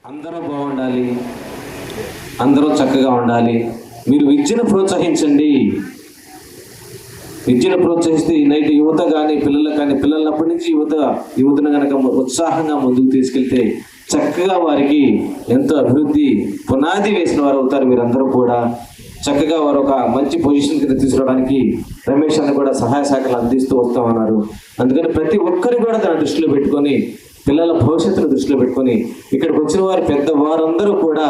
అందరూ బాగుండాలి, అందరూ చక్కగా ఉండాలి. మీరు విద్యను ప్రోత్సహించండి. విద్యను ప్రోత్సహిస్తే నైట్ యువత కానీ పిల్లలకు కానీ పిల్లలప్పటి నుంచి యువతను కనుక ఉత్సాహంగా ముందుకు తీసుకెళ్తే చక్కగా వారికి ఎంతో అభివృద్ధి పునాది వేసిన వారు అవుతారు. మీరందరూ కూడా చక్కగా వారు ఒక మంచి పొజిషన్ కింద తీసుకురావడానికి రమేష్ అని కూడా సహాయ సహకారాలు అందిస్తూ వస్తామన్నారు. అందుకని ప్రతి ఒక్కరు కూడా తన దృష్టిలో పెట్టుకొని పిల్లల భవిష్యత్తును దృష్టిలో పెట్టుకొని ఇక్కడికి వచ్చిన వారు పెద్దవారందరూ కూడా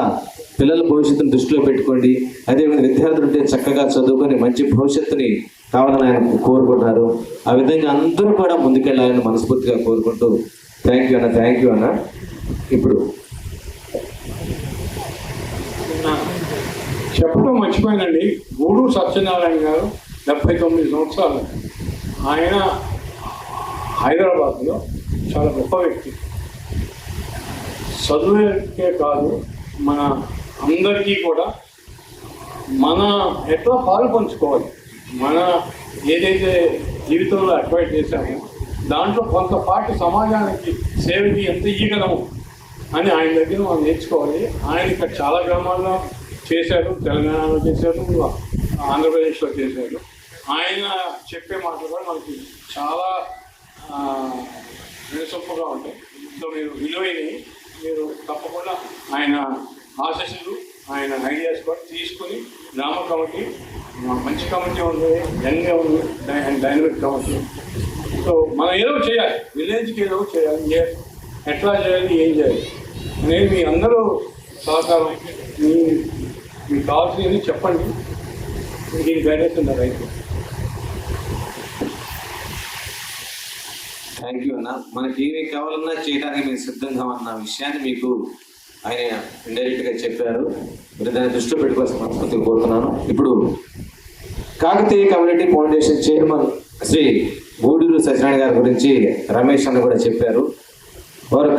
పిల్లల భవిష్యత్తును దృష్టిలో పెట్టుకోండి. అదేవిధంగా విద్యార్థులు ఉంటే చక్కగా చదువుకొని మంచి భవిష్యత్తుని కావాలని ఆయన కోరుకుంటున్నారు. ఆ విధంగా అందరూ కూడా ముందుకెళ్ళాలని మనస్ఫూర్తిగా కోరుకుంటూ థ్యాంక్ యూ అన్న. ఇప్పుడు చెప్పడం మర్చిపోయానండి. గూడూరు సత్యనారాయణ గారు 79 సంవత్సరాలు. ఆయన హైదరాబాద్లో చాలా గొప్ప వ్యక్తి. చదువుకే కాదు, మన అందరికీ కూడా మన ఎట్లా పాలు పంచుకోవాలి, మన ఏదైతే జీవితంలో అడ్వైట్ చేశామో దాంట్లో కొంతపాటి సమాజానికి సేవకి ఎంత ఇయ్యగలము అని ఆయన దగ్గర మనం నేర్చుకోవాలి. ఆయన ఇక్కడ చాలా గ్రామాల్లో చేశారు, తెలంగాణలో చేశారు, ఆంధ్రప్రదేశ్లో చేశారు. ఆయన చెప్పే మాటలు కూడా మనకి చాలా వినసొప్పుగా ఉంటాయి. సో మీరు విలువైనవి, మీరు తప్పకుండా ఆయన ఆశీస్సులు, ఆయన ఐడియాస్ కూడా తీసుకుని గ్రామ కమిటీ మంచి కమిటీ ఉంది, యంగ్గా ఉంది, డైనమిక్ కమిటీ. సో మనం ఏదో చేయాలి, విలేజ్కి ఏదో చేయాలి. ఎట్లా చేయాలి, ఏం చేయాలి అనేది మీ అందరూ సహకారం, మీకు కావాల్సింది చెప్పండి. దీనికి గైడెన్స్ ఉంది రైతు. థ్యాంక్ యూ అన్న. మనకి ఏమి కావాలన్నా చేయడానికి మేము సిద్ధంగా ఉన్న విషయాన్ని మీకు ఆయన ఇండైరెక్ట్గా చెప్పారు. మీరు దాన్ని దృష్టిలో పెట్టుకోవాల్సిన మనస్ఫూర్తిగా కోరుతున్నాను. ఇప్పుడు Kakatiya community foundation chairman Shri Guduru Satyanarayana గారి గురించి రమేష్ అన్న కూడా చెప్పారు. వారు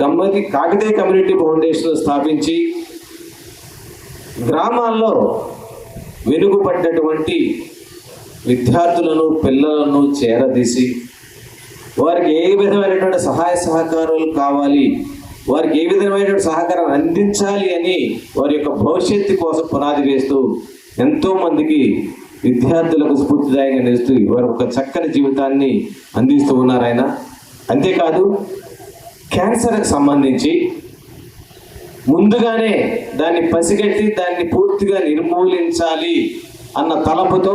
కాకతీయ కమ్యూనిటీ ఫౌండేషన్ స్థాపించి గ్రామాల్లో వెనుకబడ్డటువంటి విద్యార్థులను పిల్లలను చేరదీసి వారికి ఏ విధమైనటువంటి సహాయ సహకారాలు కావాలి, వారికి ఏ విధమైనటువంటి సహకారం అందించాలి అని వారి యొక్క భవిష్యత్తు కోసం పునాది వేస్తూ ఎంతోమందికి విద్యార్థులకు స్ఫూర్తిదాయంగా నిలుస్తూ వారు ఒక చక్కని జీవితాన్ని అందిస్తూ ఉన్నారు ఆయన. అంతేకాదు క్యాన్సర్కి సంబంధించి ముందుగానే దాన్ని పసిగట్టి దాన్ని పూర్తిగా నిర్మూలించాలి అన్న తలపుతో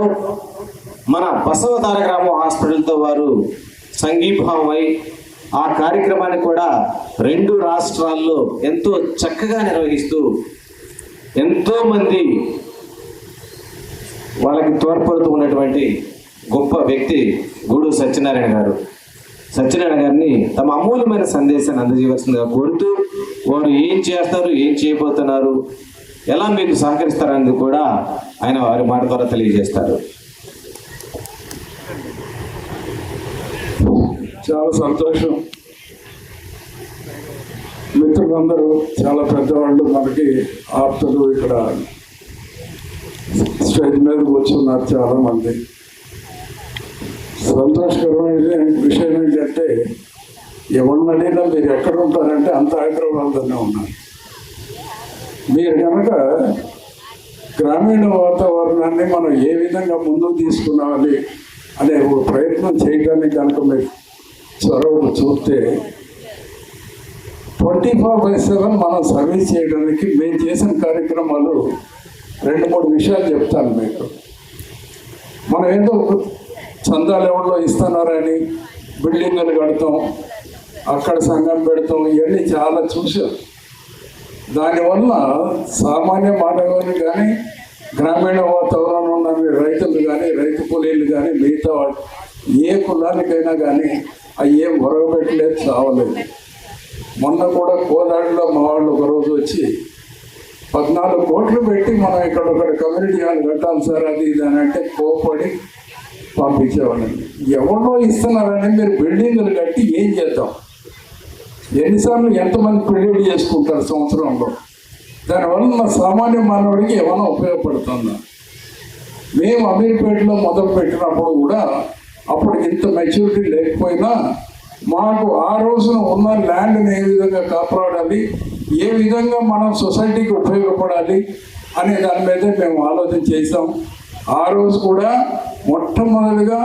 మన బసవ తారకరామ హాస్పిటల్తో వారు సంఘీభావమై ఆ కార్యక్రమాన్ని కూడా 2 రాష్ట్రాల్లో ఎంతో చక్కగా నిర్వహిస్తూ ఎంతోమంది వాళ్ళకి తోడ్పడుతూ ఉన్నటువంటి గొప్ప వ్యక్తి గూడూరు సత్యనారాయణ గారు. సత్యనారాయణ గారిని తమ అమూల్యమైన సందేశాన్ని అందజేయవలసిందిగా కోరుతూ వారు ఏం చేస్తారు, ఏం చేయబోతున్నారు, ఎలా మీకు సహకరిస్తారనేది కూడా ఆయన వారి మాట ద్వారా తెలియజేస్తారు. చాలా సంతోషం. మిత్రులందరూ చాలా పెద్దవాళ్ళు, మనకి ఆప్తులు ఇక్కడ స్టేజ్ మీద కూర్చున్నారు చాలామంది. సంతోషకరమైన విషయం ఏంటంటే ఎవరిని అడిగినా మీరు ఎక్కడ ఉంటారంటే అంత హైదరాబాద్లోనే ఉన్నారు. మీరు కనుక గ్రామీణ వాతావరణాన్ని మనం ఏ విధంగా ముందుకు తీసుకురావాలి అనే ఒక ప్రయత్నం చేయడానికి కనుక మీరు చొరవ చూస్తే 24/7 మనం సర్వీస్ చేయడానికి మేము చేసిన కార్యక్రమాలు 2-3 విషయాలు చెప్తాను మీకు. మనం ఏదో చందా లెవెల్లో ఇస్తున్నారని బిల్డింగులు కడతాం, అక్కడ సంఘం పెడతాం, ఇవన్నీ చాలా చూసాం. దానివల్ల సామాన్య మానవులు కానీ గ్రామీణ వాతావరణంలో ఉన్న రైతులు కానీ రైతు కూలీలు కానీ మిగతా వాళ్ళు ఏ కులానికైనా కానీ అవి ఏం ఒరగబెట్టలేదు, చావలేదు. మొన్న కూడా కోదాడులో మా వాళ్ళు ఒకరోజు వచ్చి 14 కోట్లు పెట్టి మనం ఇక్కడ ఒకటి కమ్యూనిటీ హాల్ కట్టాలి సార్ అది ఇది అని అంటే కోపడి పంపించేవాళ్ళని. ఎవరో ఇస్తున్నారని మీరు బిల్డింగులు కట్టి ఏం చేద్దాం? ఎన్నిసార్లు ఎంతమంది పెళ్లి చేసుకుంటారు సంవత్సరంలో? దానివల్ల నా సామాన్య మానవుడికి ఏమైనా ఉపయోగపడుతుందా? మేము అమీర్పేటలో మొదలు పెట్టినప్పుడు కూడా అప్పుడు ఇంత మెచ్యూరిటీ లేకపోయినా మాకు ఆ రోజున ఉన్న ల్యాండ్ని ఏ విధంగా కాపాడాలి, ఏ విధంగా మనం సొసైటీకి ఉపయోగపడాలి అనే దాని మీదే మేము ఆలోచన చేసాం. ఆ రోజు కూడా మొట్టమొదటిగా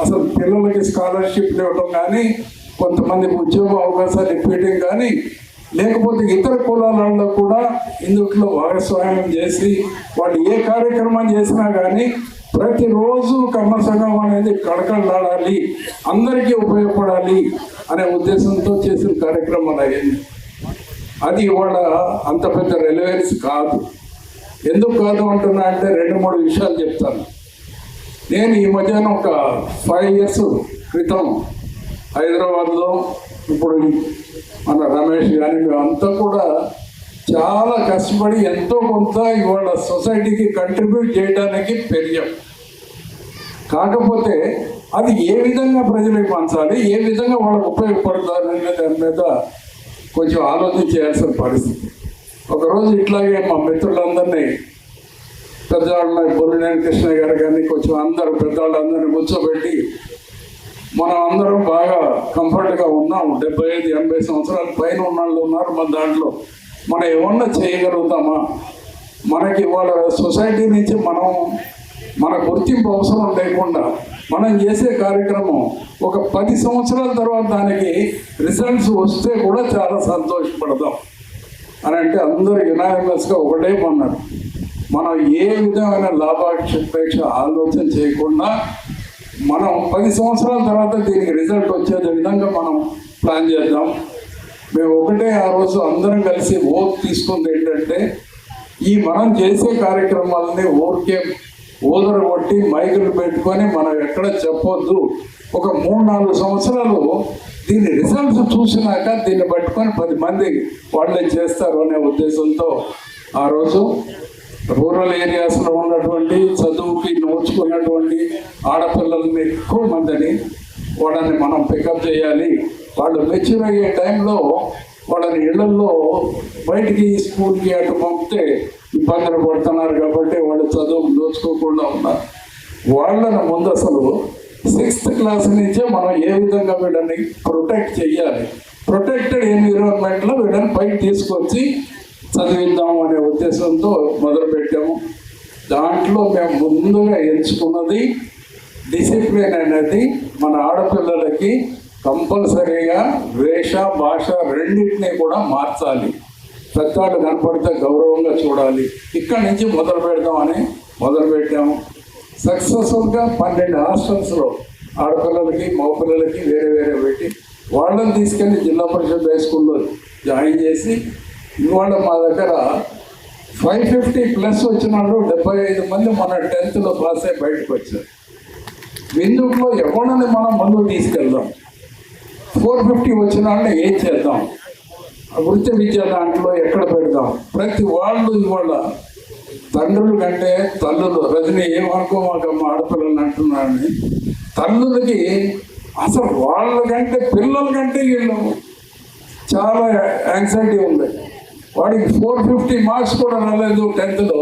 అసలు పిల్లలకి స్కాలర్షిప్ ఇవ్వడం కానీ, కొంతమందికి ఉద్యోగ అవకాశాలు ఇప్పించడం కానీ, లేకపోతే ఇతర కులాలలో కూడా ఇందులో భాగస్వామ్యం చేసి వాళ్ళు ఏ కార్యక్రమం చేసినా కానీ ప్రతిరోజు కమ్మ సంఘం అనేది కడకలాడాలి, అందరికీ ఉపయోగపడాలి అనే ఉద్దేశంతో చేసిన కార్యక్రమాలు అయ్యింది. అది ఇవాళ అంత పెద్ద రెలవెన్స్ కాదు. ఎందుకు కాదు అంటున్నా అంటే 2-3 విషయాలు చెప్తాను. నేను ఈ మధ్యాహ్నం ఒక 5 years క్రితం హైదరాబాద్లో, ఇప్పుడు మన రమేష్ కానీ మేమంతా కూడా చాలా కష్టపడి ఎంతో కొంత ఇవాళ సొసైటీకి కంట్రిబ్యూట్ చేయడానికి పెరిగాం. కాకపోతే అది ఏ విధంగా ప్రజలకు పంచాలి, ఏ విధంగా వాళ్ళకు ఉపయోగపడతారు అనే దాని మీద కొంచెం ఆలోచన చేయాల్సిన పరిస్థితి. ఒకరోజు ఇట్లాగే మా మిత్రులందరినీ, పెద్దవాళ్ళ బొల్లినేని కృష్ణ గారు కానీ కొంచెం అందరూ పెద్దవాళ్ళందరినీ కూర్చోబెట్టి మనం అందరం బాగా కంఫర్ట్గా ఉన్నాం. 75-80 సంవత్సరాల పైన ఉన్న వాళ్ళు ఉన్నారు మన దాంట్లో. మనం ఏమన్నా చేయగలుగుతామా? మనకి ఇవాళ సొసైటీ నుంచి మన గుర్తింపు అవసరం లేకుండా మనం చేసే కార్యక్రమం ఒక 10 సంవత్సరాల తర్వాత దానికి రిజల్ట్స్ వస్తే కూడా చాలా సంతోషపడదాం అని అంటే అందరూ యునానిమస్గా ఒకటే అన్నారు. మనం ఏ విధమైన లాభాపేక్ష ఆలోచన చేయకుండా మనం 10 సంవత్సరాల తర్వాత దీనికి రిజల్ట్ వచ్చే విధంగా మనం ప్లాన్ చేద్దాం. మేము ఒకటే ఆ రోజు అందరం కలిసి ఓట్ తీసుకుంది ఏంటంటే, మనం చేసే కార్యక్రమాలని ఊరికే ఓదర కొట్టి మైకులు పెట్టుకొని మనం ఎక్కడ చెప్పొద్దు. ఒక 3-4 సంవత్సరాలు దీని రిజల్ట్స్ చూసినాక దీన్ని పట్టుకొని 10 మంది వాళ్ళే చేస్తారు అనే ఉద్దేశంతో ఆ రోజు రూరల్ ఏరియాస్లో ఉన్నటువంటి చదువుకి నోచుకున్నటువంటి ఆడపిల్లల్ని ఎక్కువ మందిని వాళ్ళని మనం పికప్ చేయాలి. వాళ్ళు మెచ్యూర్ అయ్యే టైంలో వాళ్ళని ఇళ్లలో బయటికి స్కూల్కి అటు పంపితే ఇబ్బందులు పడుతున్నారు కాబట్టి వాళ్ళు చదువు దోచుకోకుండా ఉన్నారు. వాళ్ళని ముందు అసలు 6th క్లాస్ నుంచే మనం ఏ విధంగా వీళ్ళని ప్రొటెక్ట్ చేయాలి, ప్రొటెక్టెడ్ ఎన్విరాన్మెంట్లో వీళ్ళని పైకి తీసుకొచ్చి చదివిద్దాము అనే ఉద్దేశంతో మొదలుపెట్టాము. దాంట్లో మేము ముందుగా ఎంచుకున్నది డిసిప్లిన్ అనేది. మన ఆడపిల్లలకి కంపల్సరీగా వేష భాష రెండింటినీ కూడా మార్చాలి. పెద్దవాళ్ళు కనపడితే గౌరవంగా చూడాలి. ఇక్కడి నుంచి మొదలు పెడదామని మొదలుపెట్టాము. సక్సెస్ఫుల్గా 12 హాస్టల్స్లో ఆడపిల్లలకి మగపిల్లలకి వేరే వేరే పెట్టి వాళ్ళని తీసుకెళ్ళి జిల్లా పరిషత్ హై స్కూల్లో జాయిన్ చేసి ఇవాళ మా దగ్గర 550+ వచ్చిన వాళ్ళు 75 మంది మన 10th పాస్ అయ్యి బయటకు వచ్చారు. ఇందులో ఎవరిని మనం ముందుకు తీసుకెళ్దాం, 450 వచ్చిన వాళ్ళని ఏం చేద్దాం, వృత్తి విద్య దాంట్లో ఎక్కడ పెడదాం. ప్రతి వాళ్ళు ఇవాళ తండ్రుల కంటే తల్లులు, రజని ఏమనుకో మాకు అమ్మ ఆడపిల్లలు అంటున్నారని, తల్లులకి అసలు వాళ్ళకంటే పిల్లల కంటే వీళ్ళు చాలా యాంగ్జైటీ ఉంది. వాడికి 450 మార్క్స్ కూడా రాలేదు 10th.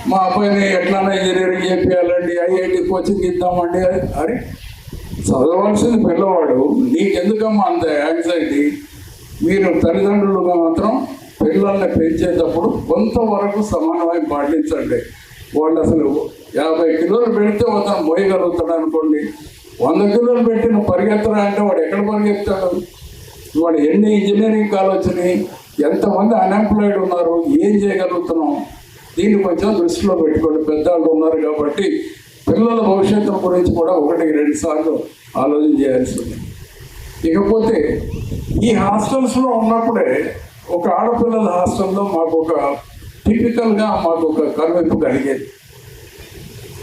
మా అబ్బాయిని ఎట్లన్నా ఇంజనీరింగ్ చేయాలండి, ఐఐటి కోచింగ్ ఇద్దామండి. అరే చదవాల్సింది పిల్లవాడు, నీకెందుకమ్మా అంత యాంగ్జైటీ? మీరు తల్లిదండ్రులుగా మాత్రం పిల్లల్ని పెంచేటప్పుడు కొంతవరకు సమన్వయం పాటించండి. వాళ్ళు అసలు 50 కిలోలు పెడితే అతను మోయగలుగుతాడు అనుకోండి. 100 కిలోలు పెట్టి నువ్వు పరిగెత్తరా అంటే వాడు ఎక్కడ పరిగెత్తాడు? వాడు ఎన్ని ఇంజనీరింగ్ కాలేజీని, ఎంతమంది అన్ఎంప్లాయిడ్ ఉన్నారు, ఏం చేయగలుగుతున్నాం? దీన్ని కొంచెం దృష్టిలో పెట్టుకోండి. పెద్దవాళ్ళు ఉన్నారు కాబట్టి పిల్లల భవిష్యత్తు గురించి కూడా 1-2 సార్లు ఆలోచన చేయాల్సింది. ఇకపోతే ఈ హాస్టల్స్లో ఉన్నప్పుడే ఒక ఆడపిల్లల హాస్టల్లో మాకు ఒక టిపికల్గా మాకు ఒక కనువిప్పు కలిగేది.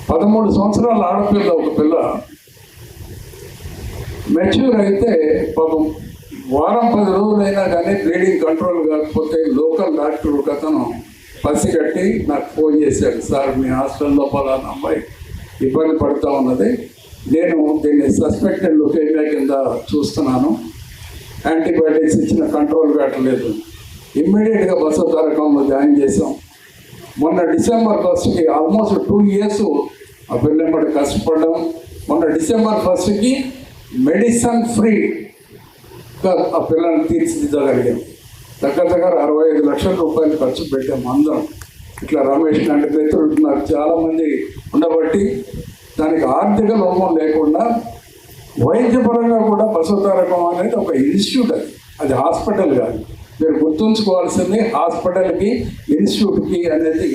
13 సంవత్సరాల ఆడపిల్ల, ఒక పిల్ల మెచ్యూర్ అయితే పాపం వారం 10 రోజులైనా కానీ బ్లీడింగ్ కంట్రోల్ కాకపోతే లోకల్ డాక్టర్ ఒక అతను పసిగట్టి నాకు ఫోన్ చేశాడు, సార్ మీ హాస్టల్లో పలానా అమ్మాయి ఇబ్బంది పడుతూ ఉన్నది, నేను దీన్ని సస్పెక్టెడ్ లుకేమియా కింద చూస్తున్నాను, యాంటీబయాటిక్స్ ఇచ్చిన కంట్రోల్ కావట్లేదు. ఇమ్మీడియట్గా బసవతారకంలో జాయిన్ చేసాం. మొన్న December 1st ఆల్మోస్ట్ 2 years ఆ పిల్లమ్మడి కష్టపడ్డాం. మొన్న December 1st మెడిసిన్ ఫ్రీగా ఆ పిల్లల్ని తీర్చిదిద్దగలిగాం. దగ్గర 65 లక్షల రూపాయలు ఖర్చు పెట్టాము అందరం. ఇట్లా రమేష్ లాంటి మిత్రులు నాకు చాలామంది ఉండబట్టి దానికి ఆర్థిక లోపం లేకుండా వైద్యపరంగా కూడా బసవతారకం అనేది ఒక ఇన్స్టిట్యూట్. అది హాస్పిటల్ కాదు. మీరు గుర్తుంచుకోవాల్సింది హాస్పిటల్కి ఇన్స్టిట్యూట్కి అనేది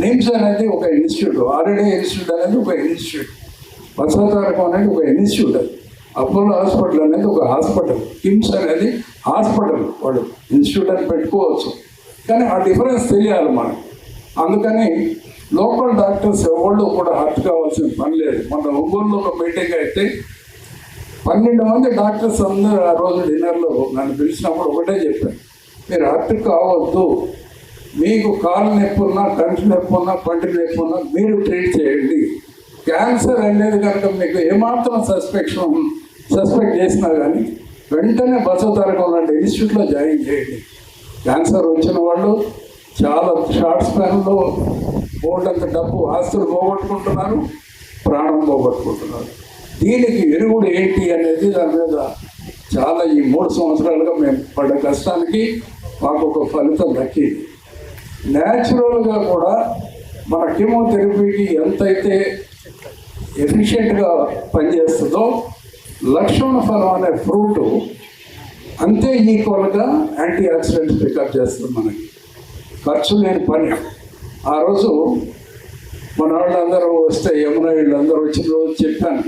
నిమ్స్ అనేది ఒక ఇన్స్టిట్యూట్, ఆర్ఎడే ఇన్స్టిట్యూట్ అనేది ఒక ఇన్స్టిట్యూట్, బసవతారకం అనేది ఒక ఇన్స్టిట్యూట్. అది అపోలో హాస్పిటల్ అనేది ఒక హాస్పిటల్, కిమ్స్ అనేది హాస్పిటల్. వాళ్ళు ఇన్స్టిట్యూట్ అని పెట్టుకోవచ్చు, కానీ ఆ డిఫరెన్స్ తెలియాలి మనకు. అందుకని లోకల్ డాక్టర్స్ ఎవరు కూడా హర్ట్ కావాల్సిన పని లేదు. మన ఒంగోలులో ఒక మీటింగ్ అయితే 12 మంది డాక్టర్స్ అందరూ ఆ రోజు డిన్నర్లో నన్ను పిలిచినప్పుడు ఒకటే చెప్పాను, మీరు హర్ట్ కావద్దు, మీకు కాలు నొప్పి ఉన్నా, కంటి నొప్పి ఉన్నా, పంటి నొప్పి ఉన్నా మీరు ట్రీట్ చేయండి. క్యాన్సర్ అనేది కనుక మీకు ఏమాత్రం సస్పెక్ట్ చేసినా కానీ వెంటనే బసవతారకం లాంటి ఇన్స్టిట్యూట్లో జాయిన్ చేయండి. క్యాన్సర్ వచ్చిన వాళ్ళు చాలా షార్ట్ స్పాన్లో బోర్డంత డబ్బు ఆస్తులు పోగొట్టుకుంటున్నారు, ప్రాణం పోగొట్టుకుంటున్నారు. దీనికి ఎరుగుడు ఏంటి అనేది దాని మీద చాలా ఈ 3 సంవత్సరాలుగా మేము పడ్డ కష్టానికి మాకు ఒక ఫలితం దక్కింది. న్యాచురల్గా కూడా మన కీమోథెరపీకి ఎంతైతే ఎఫిషియెంట్గా పనిచేస్తుందో లక్ష్మణ ఫలం అనే ఫ్రూట్ అంతే ఈక్వల్గా యాంటీ ఆక్సిడెంట్స్ పికప్ చేస్తుంది. మనకి ఖర్చు లేని పని. ఆ రోజు మన వాళ్ళందరూ వస్తే యమున వీళ్ళందరూ వచ్చిన రోజు చెప్పాను,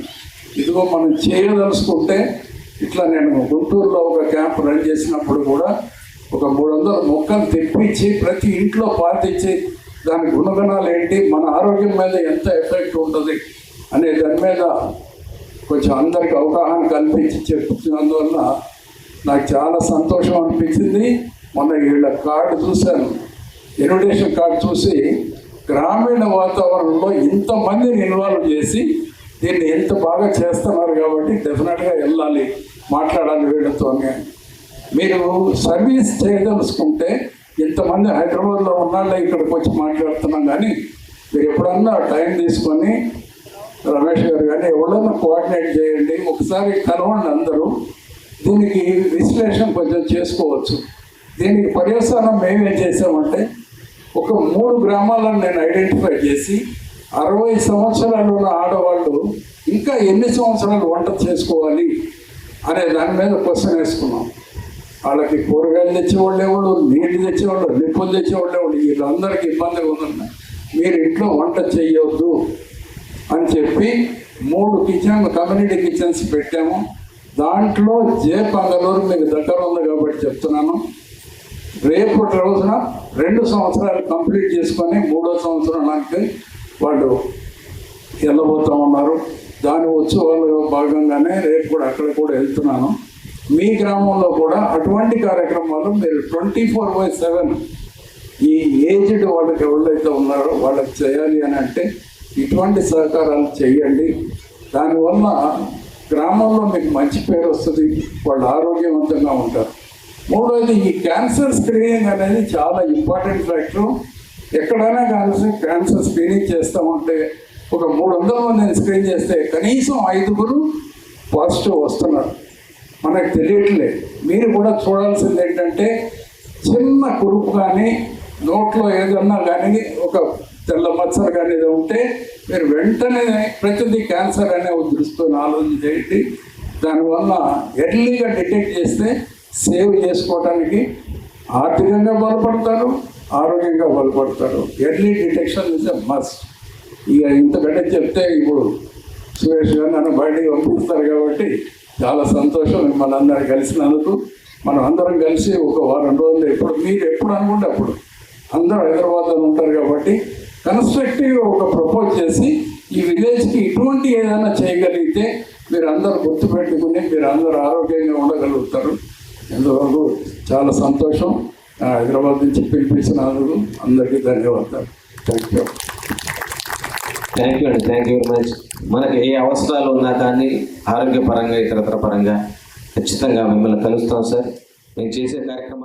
ఇదిగో మనం చేయదలుచుకుంటే ఇట్లా నేను గుంటూరులో ఒక క్యాంప్ రన్ చేసినప్పుడు కూడా ఒక 300 మొక్కలు తెప్పించి ప్రతి ఇంట్లో పాతించి దాని గుణగణాలు ఏంటి, మన ఆరోగ్యం మీద ఎంత ఎఫెక్ట్ ఉంటుంది అనే దాని మీద కొంచెం అందరికి అవగాహన కల్పించి చెప్తున్నందువల్ల నాకు చాలా సంతోషం అనిపించింది. మొన్న వీళ్ళ కార్డు చూశాను, ఇన్విటేషన్ కార్డు చూసి గ్రామీణ వాతావరణంలో ఇంతమందిని ఇన్వాల్వ్ చేసి దీన్ని ఎంత బాగా చేస్తున్నారు కాబట్టి డెఫినెట్గా వెళ్ళాలి, మాట్లాడాలి వీళ్ళతోనే. మీరు సర్వీస్ చేయదలుచుకుంటే ఇంతమంది హైదరాబాద్లో ఉన్నాళ్ళే ఇక్కడికి వచ్చి మాట్లాడుతున్నాం, కానీ మీరు ఎప్పుడన్నా టైం తీసుకొని రమేష్ గారు కానీ ఎవరన్నా కోఆర్డినేట్ చేయండి, ఒకసారి కలవండి అందరూ. దీనికి విశ్లేషణ కొంచెం చేసుకోవచ్చు. దీనికి పర్యవసానం మేమేం చేసామంటే ఒక 3 గ్రామాలను నేను ఐడెంటిఫై చేసి 60 సంవత్సరాలు ఉన్న ఆడవాళ్ళు ఇంకా ఎన్ని సంవత్సరాలు వంట చేసుకోవాలి అనే దాని మీద క్వశ్చన్ వేసుకున్నాం. వాళ్ళకి కూరగాయలు తెచ్చేవాళ్ళు ఎవరు, నీళ్ళు తెచ్చేవాళ్ళు, నిప్పులు తెచ్చేవాళ్ళు ఎవరు, వీళ్ళందరికీ ఇబ్బంది ఉందన్న, మీరు ఇంట్లో వంట చేయొద్దు అని చెప్పి 3 కమ్యూనిటీ కిచెన్స్ పెట్టాము. దాంట్లో పంగలూరు మీకు దగ్గర ఉంది కాబట్టి చెప్తున్నాను, రేపటి రోజున 2 సంవత్సరాలు కంప్లీట్ చేసుకొని 3వ సంవత్సరానికి వాళ్ళు వెళ్ళబోతూ ఉన్నారు. దాని ఉత్సవాల్లో భాగంగానే రేపు కూడా అక్కడ కూడా వెళ్తున్నాను. మీ గ్రామంలో కూడా అటువంటి కార్యక్రమాలు మీరు 24/7 ఈ ఏజ్డ్ వాళ్ళకి ఎవరైతే ఉన్నారో వాళ్ళకి చేయాలి అని అంటే ఇటువంటి సహకారాలు చేయండి. దానివల్ల గ్రామంలో మీకు మంచి పేరు వస్తుంది, వాళ్ళు ఆరోగ్యవంతంగా ఉంటారు. 3వది ఈ క్యాన్సర్ స్క్రీనింగ్ అనేది చాలా ఇంపార్టెంట్ ఫ్యాక్టర్. ఎక్కడైనా క్యాన్సర్ స్క్రీనింగ్ చేస్తామంటే ఒక 300 మందిని స్క్రీన్ చేస్తే కనీసం 5 పాజిటివ్ వస్తున్నారు. మనకు తెలియట్లేదు. మీరు కూడా చూడాల్సింది ఏంటంటే చిన్న కురుపు కానీ నోట్లో ఏదన్నా కానీ ఒక తెల్ల మచ్చలు కానీ ఏదో ఉంటే మీరు వెంటనే ప్రతిదీ క్యాన్సర్ అనే దృష్టితో ఆలోచన చేయండి. దానివల్ల ఎర్లీగా డిటెక్ట్ చేస్తే సేవ్ చేసుకోవడానికి ఆర్థికంగా బలపడతారు, ఆరోగ్యంగా బలపడతారు. Early detection is a must. ఇక ఇంతకంటే చెప్తే ఇప్పుడు సురేష్ గారు నన్ను బయటికి పంపిస్తారు కాబట్టి చాలా సంతోషం మిమ్మల్ని అందరూ కలిసినందుకు. మనం అందరం కలిసి ఒక వారం రోజులు మీరు ఎప్పుడు అనుకుంటే అప్పుడు అందరూ హైదరాబాద్లో ఉంటారు కాబట్టి కన్స్ట్రక్టివ్గా ఒక ప్రపోజ్ చేసి ఈ విలేజ్కి ఇటువంటి ఏదైనా చేయగలిగితే మీరు అందరూ గుర్తుపెట్టుకుని మీరు అందరూ ఆరోగ్యంగా ఉండగలుగుతారు. ఎందువరకు చాలా సంతోషం. హైదరాబాద్ నుంచి పిలిపించినందుకు అందరికీ ధన్యవాదాలు. థ్యాంక్ యూ అండి. Thank you very much. మనకి ఏ అవసరాలు ఉన్నా కానీ ఆరోగ్యపరంగా ఇతరత్ర పరంగా ఖచ్చితంగా మిమ్మల్ని కలుస్తాం సార్. మేము చేసే కార్యక్రమం